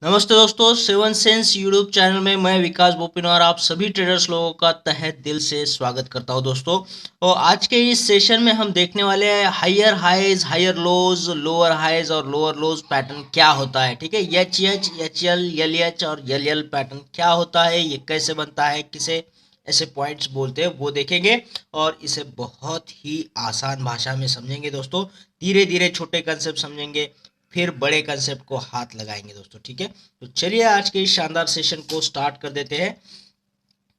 नमस्ते दोस्तों, seven sense YouTube channel में मैं विकास बोपिन और आप सभी ट्रेडर्स लोगों का तहे दिल से स्वागत करता हूं दोस्तों। और आज के इस सेशन में हम देखने वाले हैं higher highs, higher lows, lower highs और लोअर लोज पैटर्न क्या होता है। ठीक है, एच एल एल एच और एल एल पैटर्न क्या होता है, ये कैसे बनता है, किसे ऐसे पॉइंट्स बोलते हैं वो देखेंगे और इसे बहुत ही आसान भाषा में समझेंगे दोस्तों। धीरे धीरे छोटे कंसेप्ट समझेंगे, फिर बड़े कंसेप्ट को हाथ लगाएंगे दोस्तों। ठीक है, तो चलिए आज के इस शानदार सेशन को स्टार्ट कर देते हैं।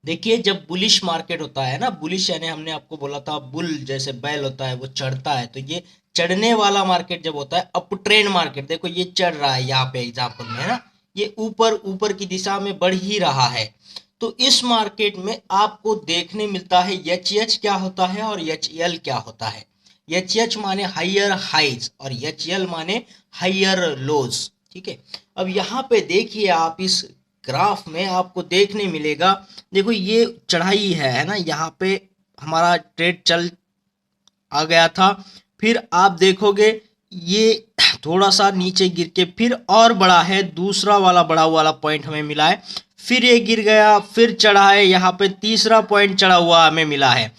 देखिए, जब बुलिश मार्केट होता है ना, बुलिश यानी हमने आपको बोला था बुल जैसे बैल होता है वो चढ़ता है, तो ये चढ़ने वाला मार्केट जब होता है, अप ट्रेंड मार्केट, देखो ये चढ़ रहा है यहाँ पे एग्जाम्पल में है ना, ये ऊपर ऊपर की दिशा में बढ़ ही रहा है। तो इस मार्केट में आपको देखने मिलता है एच क्या होता है और एच एल क्या होता है। एच माने हायर हाइज और एच एल माने हायर लोज। ठीक है, अब यहाँ पे देखिए आप इस ग्राफ में आपको देखने मिलेगा, देखो ये चढ़ाई है ना, यहाँ पे हमारा ट्रेड चल आ गया था, फिर आप देखोगे ये थोड़ा सा नीचे गिर के फिर और बड़ा है, दूसरा वाला बड़ा वाला पॉइंट हमें मिला है, फिर ये गिर गया, फिर चढ़ा है, यहाँ पे तीसरा पॉइंट चढ़ा हुआ हमें मिला है।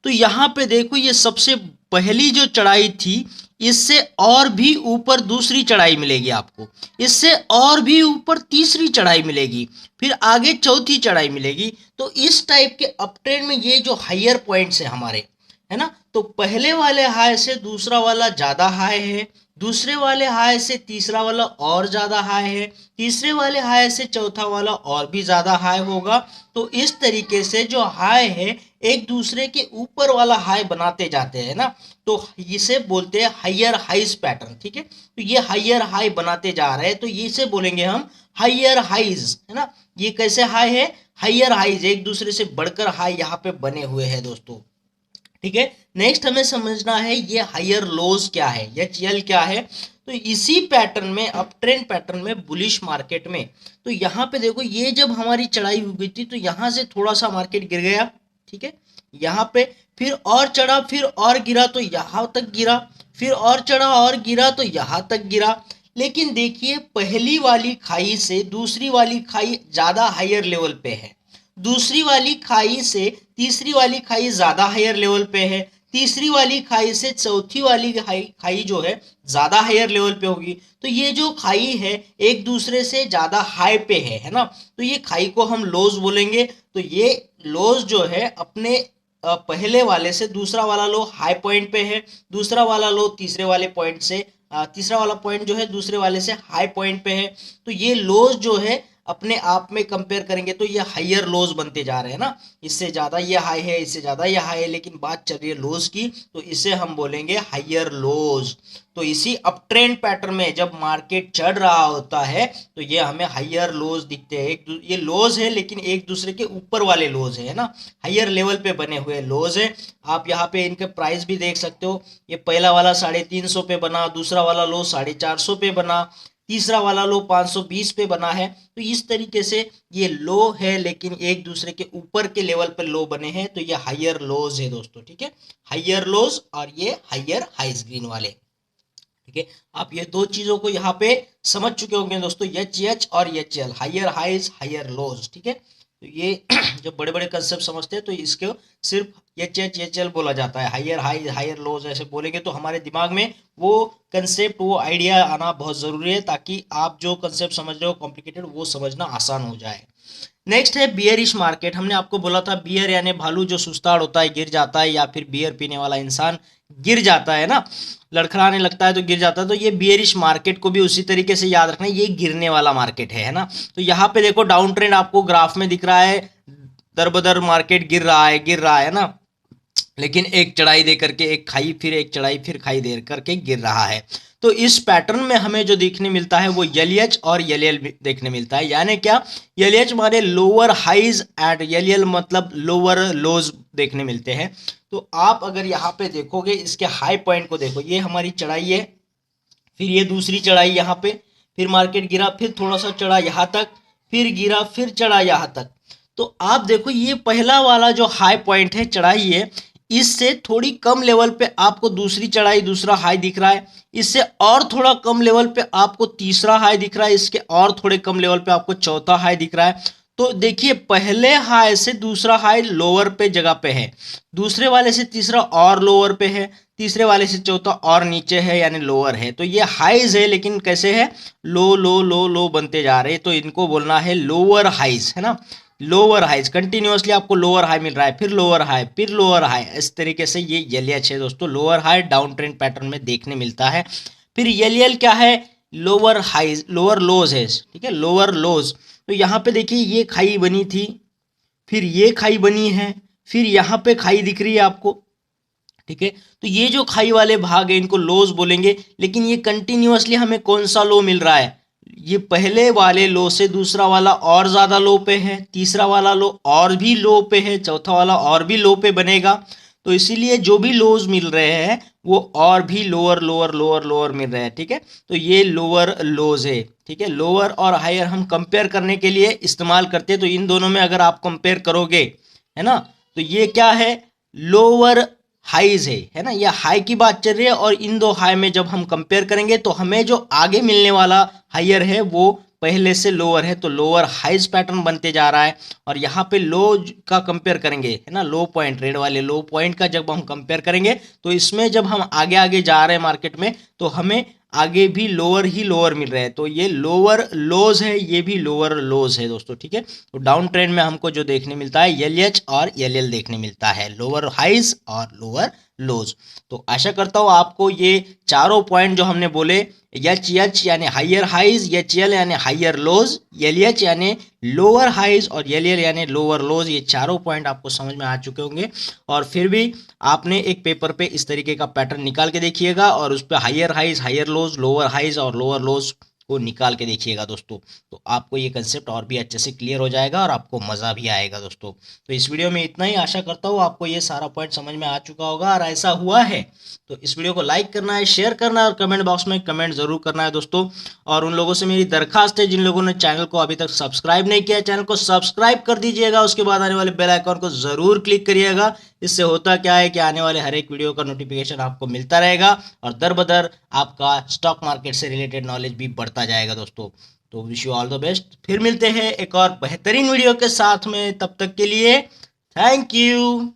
तो यहाँ पे देखो ये सबसे पहली जो चढ़ाई थी, इससे और भी ऊपर दूसरी चढ़ाई मिलेगी आपको, इससे और भी ऊपर तीसरी चढ़ाई मिलेगी, फिर आगे चौथी चढ़ाई मिलेगी। तो इस टाइप के अप ट्रेंड में ये जो हायर पॉइंट्स है हमारे, है ना, तो पहले वाले हाई से दूसरा वाला ज्यादा हाई है, दूसरे वाले हाई से तीसरा वाला और ज्यादा हाई है, तीसरे वाले हाई से चौथा वाला और भी ज्यादा हाई होगा। तो इस तरीके से जो हाई है एक दूसरे के ऊपर वाला हाई बनाते जाते हैं ना, तो इसे बोलते हैं हायर हाइज पैटर्न। ठीक है, तो ये हायर हाई बनाते जा रहे हैं, तो इसे बोलेंगे हम हायर हाइज, है ना। ये कैसे हाई है, हायर हाइज, एक दूसरे से बढ़कर हाई यहाँ पे बने हुए हैं दोस्तों। ठीक है, नेक्स्ट हमें समझना है ये हायर लोज क्या है, एच एल क्या है। तो इसी पैटर्न में, अप ट्रेंड पैटर्न में, बुलिश मार्केट में, तो यहाँ पे देखो ये जब हमारी चढ़ाई हो गई थी तो यहाँ से थोड़ा सा मार्केट गिर गया। ठीक है, यहाँ पे फिर और चढ़ा, फिर और गिरा तो यहाँ तक गिरा, फिर और चढ़ा और गिरा तो यहाँ तक गिरा। लेकिन देखिए पहली वाली खाई से दूसरी वाली खाई ज्यादा हायर लेवल पे है, दूसरी वाली खाई से तीसरी वाली खाई ज्यादा हायर लेवल पे है, तीसरी वाली खाई से चौथी वाली खाई जो है ज्यादा हायर लेवल पे होगी। तो ये जो खाई है एक दूसरे से ज्यादा हाई पे है ना, तो ये खाई को हम लोज बोलेंगे। तो ये लोज जो है अपने पहले वाले से दूसरा वाला लो हाई पॉइंट पे है, दूसरा वाला लो तीसरे वाले पॉइंट से तीसरा वाला पॉइंट जो है दूसरे वाले से हाई पॉइंट पे है। तो ये लोज जो है अपने आप में कंपेयर करेंगे तो ये हायर लोज बनते जा रहे हैं ना, इससे ज्यादा ये हाई है, इससे ज्यादा ये हाई है, लेकिन बात चल रही है लोज की, तो इसे हम बोलेंगे हायर लोज। तो इसी अप ट्रेंड पैटर्न में जब मार्केट चढ़ रहा होता है तो ये हमें हायर लोज दिखते हैं। ये लोज है लेकिन एक दूसरे के ऊपर वाले लोज है ना, हायर लेवल पे बने हुए लोज है। आप यहाँ पे इनके प्राइस भी देख सकते हो, ये पहला वाला 350 पे बना, दूसरा वाला लो 450 पे बना, तीसरा वाला लो 520 पे बना है। तो इस तरीके से ये लो है लेकिन एक दूसरे के ऊपर के लेवल पर लो बने हैं, तो ये हायर लोज है दोस्तों। ठीक है, हायर लोज और ये हायर हाइज ग्रीन वाले। ठीक है, आप ये दो चीजों को यहाँ पे समझ चुके होंगे दोस्तों, एच और H L, higher highs higher lows. ठीक है, तो ये जब बड़े बड़े कंसेप्ट समझते हैं तो इसको सिर्फ एच एल बोला जाता है, हायर हाइज हायर लोज ऐसे बोलेंगे तो हमारे दिमाग में वो कंसेप्ट, वो आइडिया आना बहुत जरूरी है, ताकि आप जो कंसेप्ट समझ रहे हो कॉम्प्लिकेटेड, वो समझना आसान हो जाए। नेक्स्ट है बियरिश मार्केट। हमने आपको बोला था बियर यानी भालू जो सुस्ताड़ होता है गिर जाता है, या फिर बियर पीने वाला इंसान गिर जाता है ना, लड़खड़ाने लगता है तो गिर जाता है, तो ये बियरिश मार्केट को भी उसी तरीके से याद रखना है, ये गिरने वाला मार्केट है ना। तो यहाँ पे देखो डाउन ट्रेंड आपको ग्राफ में दिख रहा है, दर बदर मार्केट गिर रहा है, गिर रहा है ना, लेकिन एक चढ़ाई दे करके एक खाई, फिर एक चढ़ाई, फिर खाई दे करके गिर रहा है। तो इस पैटर्न में हमें जो देखने मिलता है वो एल और एल देखने मिलता है। यानी क्या, एल माने लोअर हाइज एंड एल मतलब लोअर लोज देखने मिलते हैं। तो आप अगर यहाँ पे देखोगे इसके हाई पॉइंट को देखो, ये हमारी चढ़ाई है, फिर ये दूसरी चढ़ाई यहाँ पे, फिर मार्केट गिरा, फिर थोड़ा सा चढ़ा यहाँ तक, फिर गिरा, फिर चढ़ा यहाँ तक। तो आप देखो ये पहला वाला जो हाई पॉइंट है, चढ़ाई है, इससे थोड़ी कम लेवल पे आपको दूसरी चढ़ाई, दूसरा हाई दिख रहा है, इससे और थोड़ा कम लेवल पे आपको तीसरा हाई दिख रहा है, इसके और थोड़े कम लेवल पे आपको चौथा हाई दिख रहा है। तो देखिए पहले हाई से दूसरा हाई लोअर पे जगह पे है, दूसरे वाले से तीसरा और लोअर पे है, तीसरे वाले से चौथा और नीचे है यानी लोअर है। तो ये हाइज है लेकिन कैसे है, लो लो लो लो बनते जा रहे हैं, तो इनको बोलना है लोअर हाइज, है ना। लोअर हाइज कंटिन्यूअसली आपको लोअर हाई मिल रहा है, फिर लोअर हाई, फिर लोअर हाई, इस तरीके से ये एलएच है दोस्तों, lower high down trend pattern में देखने मिलता है। फिर एल क्या है, लोअर हाइज, लोअर लोज है, ठीक है, लोअर लोज। तो यहाँ पे देखिए ये खाई बनी थी, फिर ये खाई बनी है, फिर यहाँ पे खाई दिख रही है आपको, ठीक है। तो ये जो खाई वाले भाग है इनको लोज बोलेंगे, लेकिन ये कंटिन्यूअसली हमें कौन सा लो मिल रहा है, ये पहले वाले लो से दूसरा वाला और ज्यादा लो पे है, तीसरा वाला लो और भी लो पे है, चौथा वाला और भी लो पे बनेगा। तो इसीलिए जो भी लोज मिल रहे हैं वो और भी लोअर लोअर लोअर लोअर मिल रहे हैं, ठीक है। तो ये लोअर लोज है, ठीक है। लोअर और हायर हम कंपेयर करने के लिए इस्तेमाल करते हैं, तो इन दोनों में अगर आप कंपेयर करोगे, है ना, तो ये क्या है, लोअर हाइज है ना, ये हाई की बात चल रही है। और इन दो हाई में जब हम कंपेयर करेंगे तो हमें जो आगे मिलने वाला हायर है वो पहले से लोअर है, तो लोअर हाइज पैटर्न बनते जा रहा है। और यहाँ पे लो का कंपेयर करेंगे, है ना, लो पॉइंट, रेड वाले लो पॉइंट का जब हम कंपेयर करेंगे तो इसमें जब हम आगे आगे जा रहे हैं मार्केट में तो हमें आगे भी लोअर ही लोअर मिल रहे हैं। तो ये लोअर लोज है, ये भी लोअर लोज है दोस्तों, ठीक है। तो डाउन ट्रेंड में हमको जो देखने मिलता है एलएच और एलएल देखने मिलता है, लोअर हाइज और लोअर लोज। तो आशा करता हूँ आपको ये चारों पॉइंट जो हमने बोले, एच एच यानी हाइयर हाइज, एच एल यानी हाइयर लोज, एल एच यानी लोअर हाइज और एल एल यानी लोअर लोज, ये चारों पॉइंट आपको समझ में आ चुके होंगे। और फिर भी आपने एक पेपर पे इस तरीके का पैटर्न निकाल के देखिएगा और उस पर हाइयर हाइज, हाइयर लोज, लोअर हाइज और लोअर लोज को निकाल के देखिएगा दोस्तों। तो आपको ये कंसेप्ट और भी अच्छे से क्लियर हो जाएगा और आपको मज़ा भी आएगा दोस्तों। तो इस वीडियो में इतना ही, आशा करता हूँ आपको ये सारा पॉइंट समझ में आ चुका होगा। और ऐसा हुआ है तो इस वीडियो को लाइक करना है, शेयर करना है और कमेंट बॉक्स में कमेंट जरूर करना है दोस्तों। और उन लोगों से मेरी दरखास्त है जिन लोगों ने चैनल को अभी तक सब्सक्राइब नहीं किया, चैनल को सब्सक्राइब कर दीजिएगा, उसके बाद आने वाले बेल आइकॉन को जरूर क्लिक करिएगा। इससे होता क्या है कि आने वाले हर एक वीडियो का नोटिफिकेशन आपको मिलता रहेगा और दर बदर आपका स्टॉक मार्केट से रिलेटेड नॉलेज भी बढ़ता जाएगा दोस्तों। तो wish you all the best, फिर मिलते हैं एक और बेहतरीन वीडियो के साथ में, तब तक के लिए थैंक यू।